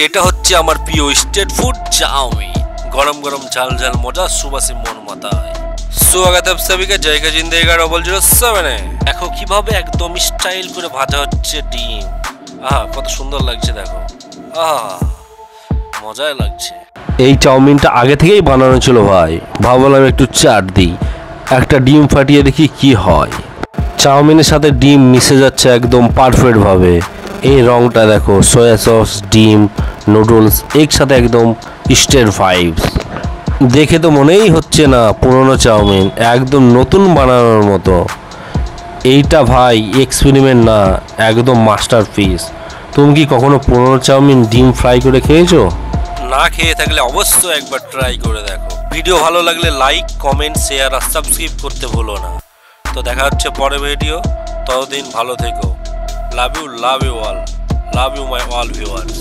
এটা হচ্ছে আমার প্রিয় স্ট্রিট ফুড চাউমিন। গরম গরম ঝাল ঝাল মজা সুবাসী মন মাতায়। स्वागत है सभी का जय का जिंदगी 007 এ। দেখো কিভাবে একদম স্টাইল করে ভাজা হচ্ছে ডিম। আহা কত সুন্দর লাগছে দেখো। আহা মজাই লাগছে। এই চাউমিনটা আগে থেকেই বানানো ছিল ভাই, ভাবলাম একটু চাট দিই, একটা ডিম ফাটিয়ে দেখি কি হয়। চাউমিনের সাথে ডিম মিশে যাচ্ছে একদম পারফেক্ট ভাবে। এই রংটা দেখো, সয়া সস, ডিম, নুডলস একসাথে একদম স্টেট ভাইবস। দেখে তো মনেই হচ্ছে না পুরনো চাউমিন, একদম নতুন বানানোর মতো। এইটা ভাই এক্সপেরিমেন্ট না, একদম মাস্টারপিস। তুমি কি কখনো পুরনো চাউমিন ডিম ফ্রাই করে খেয়েছো? না খেয়ে থাকলে অবশ্যই একবার ট্রাই করে দেখো। ভিডিও ভালো লাগলে লাইক, কমেন্ট, শেয়ার আর সাবস্ক্রাইব করতে ভুলো না। তো দেখা হচ্ছে পরের ভিডিও, ততদিন ভালো থেকো। Love you all, love you my all viewers.